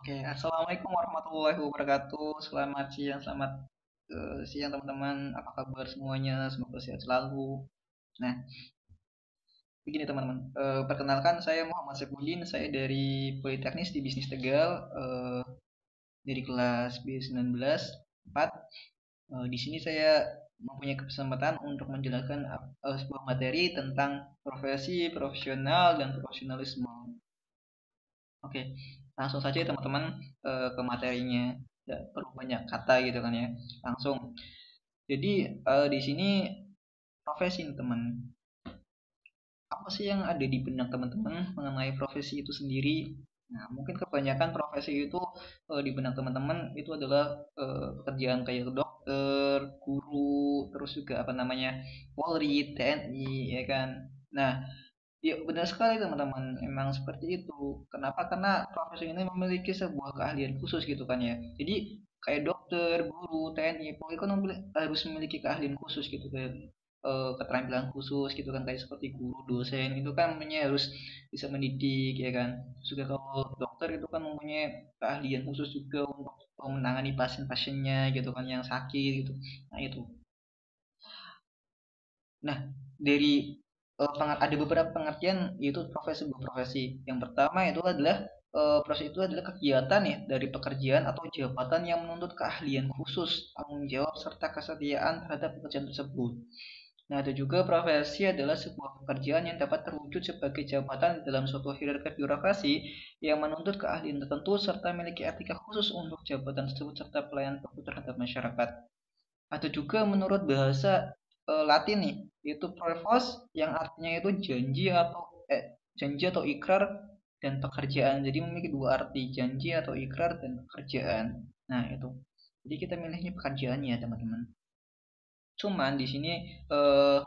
Oke, assalamualaikum warahmatullahi wabarakatuh. Selamat siang, selamat siang teman-teman. Apa kabar semuanya? Semoga sehat selalu. Nah, begini teman-teman. Perkenalkan saya Muhammad Saifuddin. Saya dari Politeknik di Bisnis Tegal, dari kelas B19 4. Di sini saya mempunyai kesempatan untuk menjelaskan sebuah materi tentang profesi, profesional, dan profesionalisme. Oke, langsung saja ya teman-teman ke materinya. Tidak perlu banyak kata gitu kan ya. Langsung. Jadi di sini profesi nih, teman. Apa sih yang ada di benak teman-teman mengenai profesi itu sendiri? Nah, mungkin kebanyakan profesi itu di benak teman-teman itu adalah pekerjaan kayak dokter, guru, terus juga apa namanya Polri, TNI, ya kan. Nah, ya benar sekali teman-teman, memang seperti itu. Kenapa? Karena profesi ini memiliki sebuah keahlian khusus gitu kan ya. Jadi kayak dokter, guru, TNI, Polri kan harus memiliki keahlian khusus gitu kan. Keterampilan khusus gitu kan kayak seperti guru, dosen itu kan mempunyai harus bisa mendidik ya kan. Juga kalau dokter itu kan mempunyai keahlian khusus juga untuk menangani pasien-pasiennya gitu kan yang sakit gitu. Nah itu. Nah, dari ada beberapa pengertian yaitu profesi sebuah profesi. Yang pertama itu adalah profesi itu adalah kegiatan ya dari pekerjaan atau jabatan yang menuntut keahlian khusus, tanggung jawab serta kesetiaan terhadap pekerjaan tersebut. Nah, ada juga profesi adalah sebuah pekerjaan yang dapat terwujud sebagai jabatan dalam suatu hierarki birokrasi yang menuntut keahlian tertentu serta memiliki etika khusus untuk jabatan tersebut serta pelayanan publik terhadap masyarakat. Ada juga menurut bahasa Latin nih, yaitu provos yang artinya itu janji atau ikrar dan pekerjaan. Jadi memiliki dua arti, janji atau ikrar dan pekerjaan. Nah, itu. Jadi kita milihnya pekerjaannya, teman-teman. Cuman di sini eh,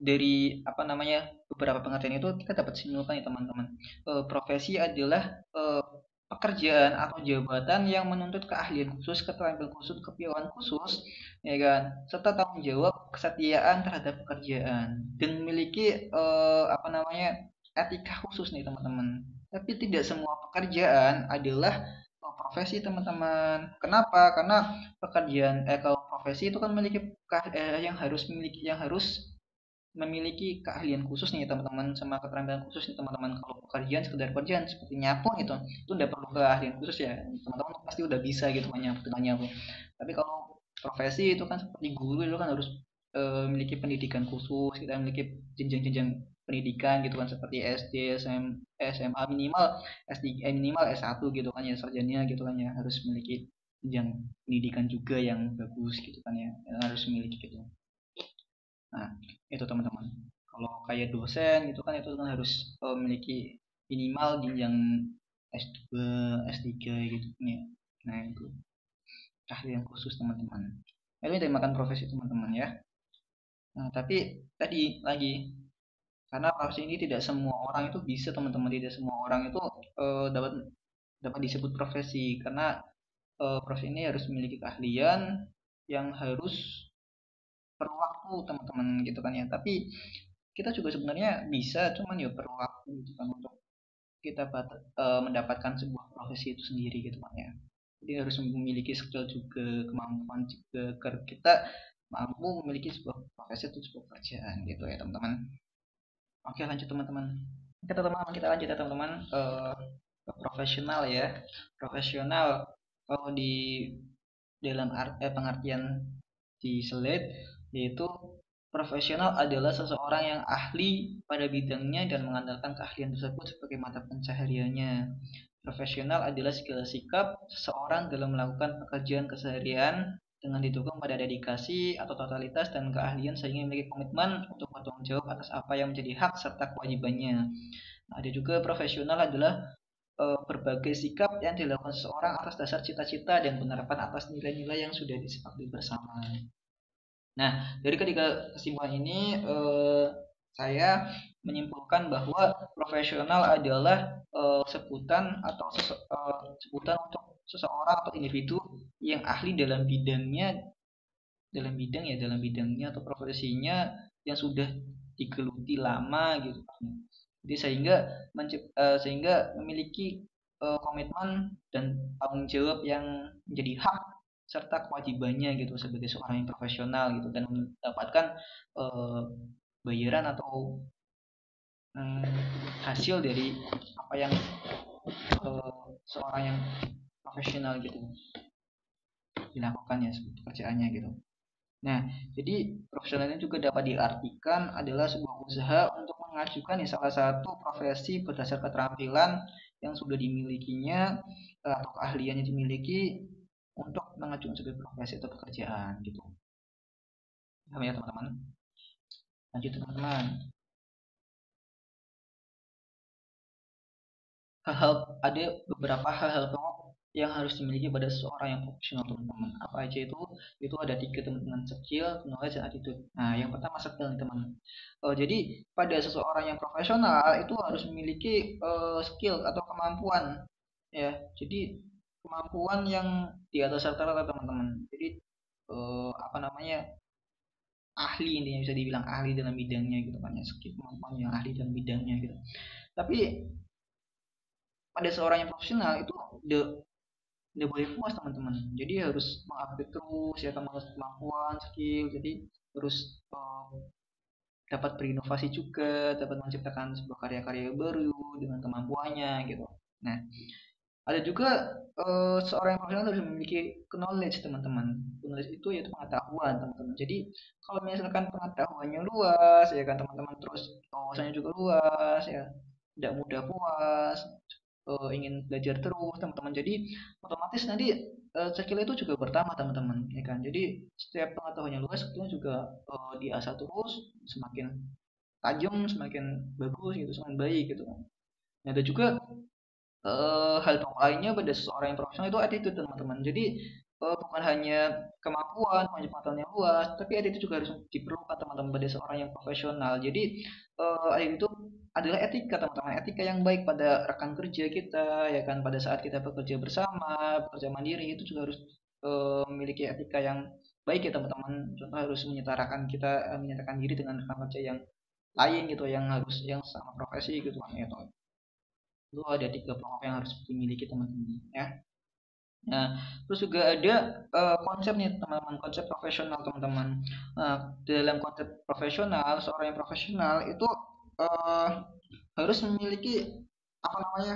dari apa namanya beberapa pengertian itu kita dapat simpulkan ya teman-teman. Profesi adalah eh, pekerjaan atau jabatan yang menuntut keahlian khusus, keterampilan khusus, kepilauan khusus, ya kan, serta tanggung jawab kesetiaan terhadap pekerjaan dan memiliki apa namanya etika khusus nih teman-teman. Tapi tidak semua pekerjaan adalah profesi teman-teman. Kenapa? Karena kalau profesi itu kan memiliki yang harus memiliki keahlian khusus nih teman-teman sama keterampilan khusus nih teman-teman. Kalau pekerjaan sekedar pekerjaan seperti nyapu gitu itu udah perlu keahlian khusus ya, teman-teman pasti udah bisa gitu nyapu. Tapi kalau profesi itu kan seperti guru itu kan harus memiliki pendidikan khusus, kita memiliki jenjang-jenjang pendidikan gitu kan seperti SD, SMA minimal S3, minimal S1 gitu kan ya, sarjana gitu kan ya, harus memiliki jenjang pendidikan juga yang bagus gitu kan ya, yang harus memiliki gitu. Nah, itu teman-teman. Kalau kayak dosen itu kan harus memiliki minimal jenjang S2, S3 gitu kan ya. Nah, itu keahlian khusus teman-teman. Itu yang dimakan profesi teman-teman ya. Nah, tapi tadi lagi karena profesi ini tidak semua orang itu bisa teman-teman, tidak semua orang itu dapat dapat disebut profesi karena profesi ini harus memiliki keahlian yang harus perlu waktu teman-teman gitu kan ya. Tapi kita juga sebenarnya bisa, cuman ya perlu waktu gitu kan untuk kita mendapatkan sebuah profesi itu sendiri gitu kan ya. Jadi harus memiliki skill juga, kemampuan juga agar kita mampu memiliki sebuah profesi atau sebuah pekerjaan gitu ya teman-teman. Oke, lanjut teman-teman. Kita lanjut ya teman-teman. Ke profesional ya. Profesional kalau di dalam pengertian di slide yaitu profesional adalah seseorang yang ahli pada bidangnya dan mengandalkan keahlian tersebut sebagai mata pencahariannya. Profesional adalah segala sikap seseorang dalam melakukan pekerjaan keseharian dengan didukung pada dedikasi atau totalitas dan keahlian sehingga memiliki komitmen untuk bertanggung jawab atas apa yang menjadi hak serta kewajibannya. Nah, ada juga profesional adalah berbagai sikap yang dilakukan seseorang atas dasar cita-cita dan penerapan atas nilai-nilai yang sudah disepakati bersama. Nah, dari ketiga kesimpulan ini saya menyimpulkan bahwa profesional adalah sebutan untuk seseorang atau individu yang ahli dalam bidangnya atau profesinya yang sudah digeluti lama gitu kan. Jadi sehingga memiliki komitmen dan tanggung jawab yang menjadi hak serta kewajibannya gitu sebagai seorang yang profesional gitu dan mendapatkan eh, bayaran atau hasil dari apa yang seorang yang profesional gitu dilakukan ya pekerjaannya gitu. Nah, jadi profesional ini juga dapat diartikan adalah sebuah usaha untuk mengajukan ya, salah satu profesi berdasar keterampilan yang sudah dimilikinya atau keahliannya dimiliki untuk mengajukan sebuah profesi atau pekerjaan gitu. Paham ya teman-teman? Lanjut teman-teman. Hal-hal ada beberapa hal-hal pokok yang harus dimiliki pada seseorang yang profesional teman-teman. Apa aja itu? Itu ada tiga teman-teman, skill, knowledge, dan attitude. Nah, yang pertama skill nih teman. Jadi pada seseorang yang profesional itu harus memiliki skill atau kemampuan ya. Jadi kemampuan yang di atas rata-rata teman-teman. Jadi apa namanya, ahli, intinya bisa dibilang ahli dalam bidangnya gitu kan ya, skill kemampuan yang ahli dalam bidangnya gitu. Tapi pada seorang yang profesional itu udah boleh puas teman-teman, jadi harus mengupdate terus ya kemampuan skill, jadi harus dapat berinovasi juga, dapat menciptakan sebuah karya-karya baru dengan kemampuannya gitu. Nah, ada juga seorang yang profesional harus memiliki knowledge teman-teman. Knowledge itu yaitu pengetahuan teman-teman. Jadi kalau misalkan pengetahuannya luas ya kan teman-teman, terus wawasannya juga luas ya, tidak mudah puas, ingin belajar terus teman-teman, jadi otomatis nanti skill itu juga bertambah teman-teman ya kan. Jadi setiap pengetahuannya luas, skillnya juga diasah terus, semakin tajam, semakin bagus gitu, semakin baik gitu kan. Nah, ada juga hal lainnya pada seseorang yang profesional itu attitude teman-teman. Jadi bukan hanya kemampuan, hanya pengetahuan yang luas, tapi attitude juga harus diperlukan teman-teman pada seorang yang profesional. Jadi attitude itu adalah etika teman-teman, etika yang baik pada rekan kerja kita ya kan, pada saat kita bekerja bersama, bekerja mandiri itu juga harus memiliki etika yang baik ya teman-teman. Contoh harus menyatakan diri dengan rekan kerja yang lain gitu, yang harus yang sama profesi gitu kan ya. Itu ada tiga pokok yang harus dimiliki teman-teman ya. Nah, terus juga ada konsep nih teman-teman, konsep profesional teman-teman. Nah, dalam konsep profesional, seorang yang profesional itu eh, harus memiliki apa namanya,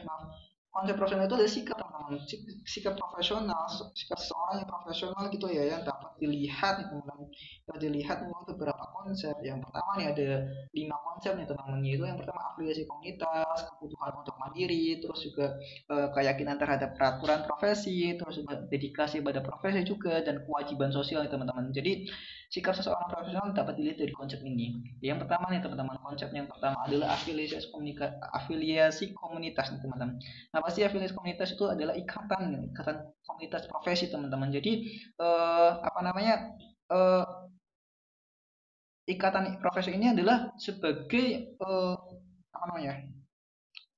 maaf, konsep profesional itu adalah sikap teman-teman, sikap profesional, sikap seorang yang profesional gitu ya, yang dapat dilihat nih teman-teman, dapat dilihat melalui beberapa konsep. Yang pertama nih ada 5 konsep nih teman-teman, yaitu yang pertama afiliasi komunitas, kebutuhan untuk mandiri, terus juga keyakinan terhadap peraturan profesi, terus juga dedikasi pada profesi juga, dan kewajiban sosial nih teman-teman. Jadi sikap seseorang profesional dapat dilihat dari konsep ini. Yang pertama nih teman-teman, konsep yang pertama adalah afiliasi komunitas nih teman-teman. Nah, pasti afiliasi komunitas itu adalah ikatan komunitas profesi teman-teman. Jadi apa namanya, eh, ikatan profesi ini adalah sebagai apa namanya,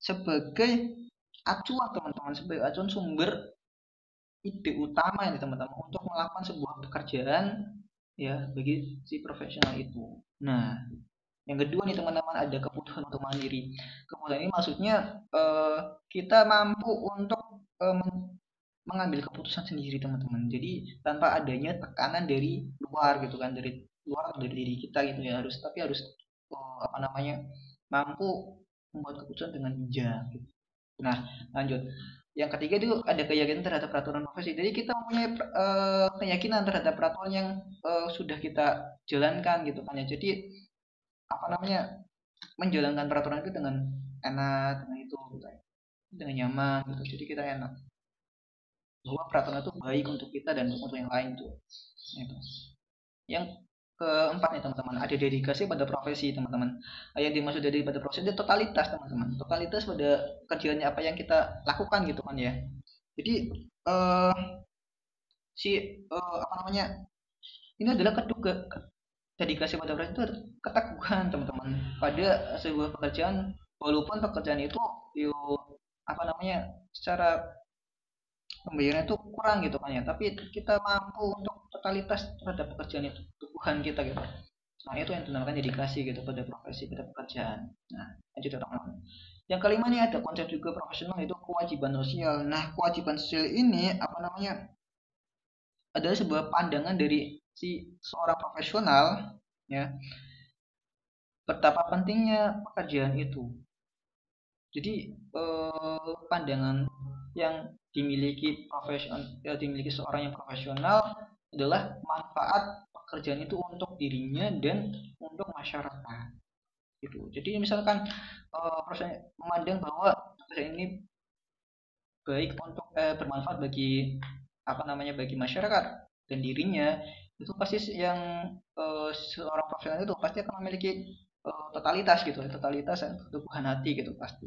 sebagai acuan teman-teman, sebagai acuan sumber ide utama ini teman-teman untuk melakukan sebuah pekerjaan ya bagi si profesional itu. Nah, yang kedua nih teman-teman, ada kebutuhan untuk mandiri. Kebutuhan ini maksudnya kita mampu untuk mengambil keputusan sendiri teman-teman. Jadi tanpa adanya tekanan dari luar gitu kan, dari luar atau dari diri kita gitu ya, harus, tapi harus apa namanya, mampu membuat keputusan dengan bijak gitu. Nah, lanjut. Yang ketiga itu ada keyakinan terhadap peraturan profesi. Jadi kita mempunyai keyakinan terhadap peraturan yang sudah kita jalankan gitu kan ya. Jadi apa namanya, menjalankan peraturan itu dengan enak, dengan itu gitu ya, dengan nyaman gitu. Jadi kita enak bahwa peraturan itu baik untuk kita dan untuk yang lain tuh. Gitu. Yang keempat nih teman-teman, ada dedikasi pada profesi teman-teman. Yang dimaksud dari pada profesi itu totalitas teman-teman, totalitas pada kerjaannya apa yang kita lakukan gitu kan ya. Jadi eh, si apa namanya, ini adalah dedikasi pada profesi itu keteguhan teman-teman pada sebuah pekerjaan, walaupun pekerjaan itu yuk apa namanya, secara pembayarannya itu kurang gitu kan ya, tapi kita mampu untuk totalitas terhadap pekerjaan itu, keteguhan kita gitu. Nah, itu yang dinamakan dedikasi gitu pada profesi, pada pekerjaan. Nah, lanjut ya teman-teman. Yang kelima nih ada konsep juga profesional, itu kewajiban sosial. Nah, kewajiban sosial ini apa namanya? Adalah sebuah pandangan dari si seorang profesional, ya, betapa pentingnya pekerjaan itu. Jadi pandangan yang dimiliki seorang yang profesional adalah manfaat pekerjaan itu untuk dirinya dan untuk masyarakat gitu. Jadi misalkan memandang bahwa pekerjaan ini baik untuk bermanfaat bagi apa namanya, bagi masyarakat dan dirinya, itu pasti yang seorang profesional itu pasti akan memiliki totalitas gitu, totalitas dan keteguhan hati gitu pasti.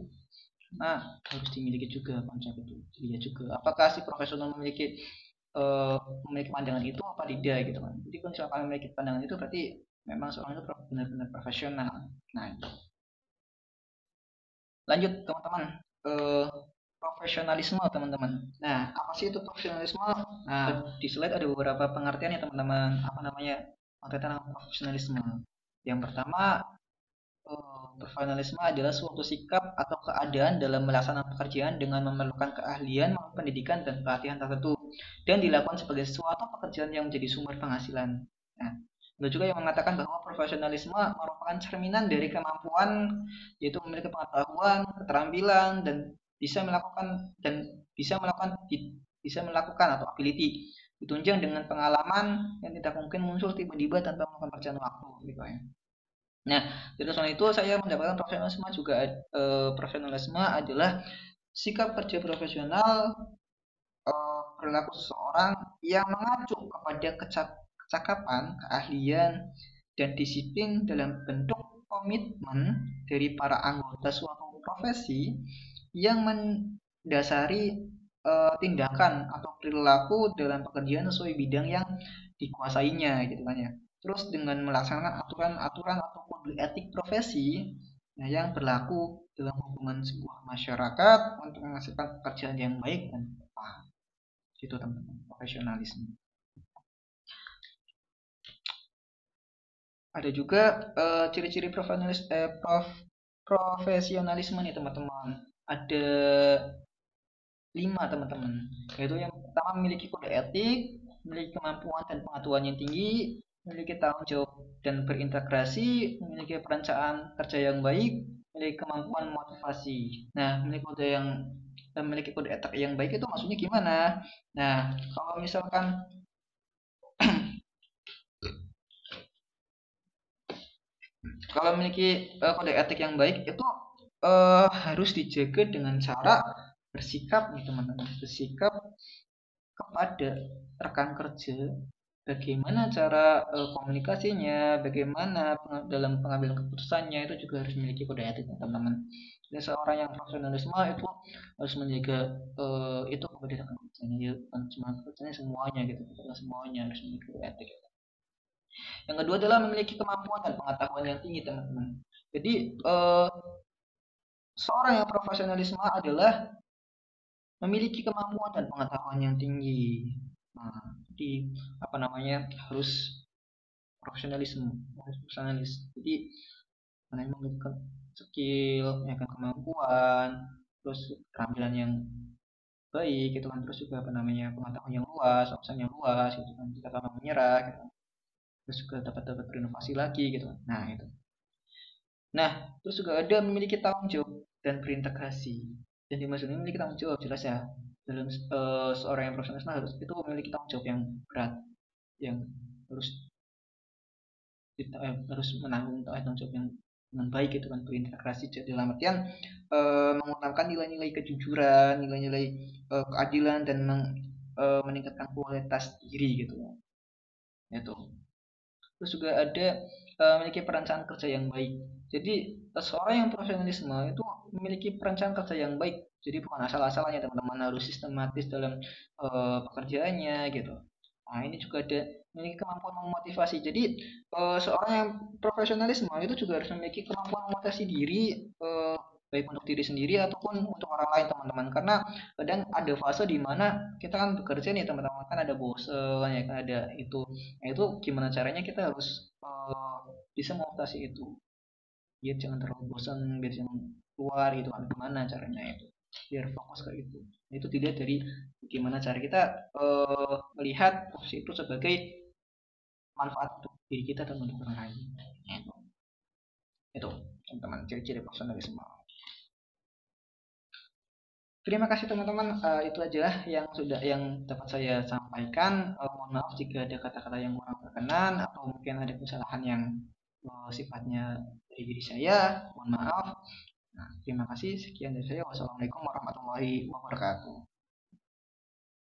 Nah, harus dimiliki juga konsep itu. Dia juga apakah si profesional eh, memiliki pandangan itu apa tidak gitu kan. Jadi kalau misalkan memiliki pandangan itu berarti memang seorang itu benar-benar profesional. Nah, lanjut teman-teman, eh, profesionalisme teman-teman. Nah, apa sih itu profesionalisme? Nah, di slide ada beberapa pengertian ya teman-teman. Apa namanya? Pengertian profesionalisme. Yang pertama, profesionalisme adalah suatu sikap atau keadaan dalam melaksanakan pekerjaan dengan memerlukan keahlian, pendidikan, dan pelatihan tertentu, dan dilakukan sebagai suatu pekerjaan yang menjadi sumber penghasilan. Nah, ada juga yang mengatakan bahwa profesionalisme merupakan cerminan dari kemampuan, yaitu memiliki pengetahuan, keterampilan, dan bisa melakukan atau ability ditunjang dengan pengalaman yang tidak mungkin muncul tiba-tiba tanpa melakukan perjalanan waktu gitu ya. Nah, dari soal itu saya mendapatkan profesionalisme adalah sikap kerja profesional, perilaku seseorang yang mengacu kepada kecakapan, keahlian, dan disiplin dalam bentuk komitmen dari para anggota suatu profesi yang mendasari tindakan atau perilaku dalam pekerjaan sesuai bidang yang dikuasainya gitu kan ya. Terus dengan melaksanakan aturan-aturan atau kode etik profesi, nah, yang berlaku dalam hubungan sebuah masyarakat untuk menghasilkan pekerjaan yang baik dan tepat. Itu teman-teman, profesionalisme. Ada juga ciri-ciri profesionalisme nih teman-teman. Ada 5 teman-teman. Yaitu yang pertama memiliki kode etik, memiliki kemampuan dan pengetahuan yang tinggi, memiliki tanggung jawab dan berintegrasi, memiliki perencanaan kerja yang baik, memiliki kemampuan motivasi. Nah, memiliki kode etik yang baik itu maksudnya gimana? Nah, kalau misalkan memiliki kode etik yang baik itu harus dijaga dengan cara bersikap nih teman-teman, bersikap kepada rekan kerja, bagaimana cara komunikasinya, bagaimana dalam pengambilan keputusannya, itu juga harus memiliki kode etik teman-teman. Jadi seorang yang profesionalisme itu harus menjaga itu kepada rekan kerjanya, ya, bukan cuma kerjanya, semuanya gitu, semuanya harus memiliki kode etik. Yang kedua adalah memiliki kemampuan dan pengetahuan yang tinggi teman-teman. Jadi seorang yang profesionalisme adalah memiliki kemampuan dan pengetahuan yang tinggi. Nah, jadi apa namanya, harus profesionalisme, harus profesionalis. Jadi memiliki skill, ya kan, kemampuan, terus keterampilan yang baik gitu kan, terus juga apa namanya, pengetahuan yang luas, wawasan yang luas gitu kan, tidak gampang menyerah gitu kan. Terus juga dapat dapat berinovasi lagi gitu kan. Nah, itu. Nah, terus juga ada memiliki tanggung jawab dan berintegrasi. Dan dimaksud ini memiliki tanggung jawab jelas ya. Dalam seorang yang profesional harus itu memiliki tanggung jawab yang berat, yang harus harus menanggung tanggung jawab yang dengan baik itu kan, berintegrasi dalam artian mengutamakan nilai-nilai kejujuran, nilai-nilai keadilan, dan meningkatkan kualitas diri gitu ya. Itu. Terus juga ada memiliki perencanaan kerja yang baik. Jadi seorang yang profesionalisme itu memiliki perencanaan kerja yang baik. Jadi bukan asal-asalnya teman-teman, harus sistematis dalam pekerjaannya gitu. Nah, ini juga ada memiliki kemampuan memotivasi. Jadi seorang yang profesionalisme itu juga harus memiliki kemampuan memotivasi diri, baik untuk diri sendiri ataupun untuk orang lain teman-teman. Karena kadang ada fase di mana kita kan bekerja nih teman-teman, kan ada bosen ya kan, ada itu. Nah, itu gimana caranya kita harus bisa membatasi itu, biar jangan terlalu bosan, biar jangan keluar gitu kan. Gimana caranya itu biar fokus ke itu. Itu dilihat dari bagaimana cara kita melihat profesi itu sebagai manfaat untuk diri kita dan untuk orang lain. Itu teman-teman ciri-ciri profesionalisme. Terima kasih teman-teman. Itu aja yang sudah yang dapat saya sampaikan. Mohon maaf jika ada kata-kata yang kurang berkenan atau mungkin ada kesalahan yang sifatnya dari diri saya. Mohon maaf. Nah, terima kasih. Sekian dari saya. Wassalamualaikum warahmatullahi wabarakatuh.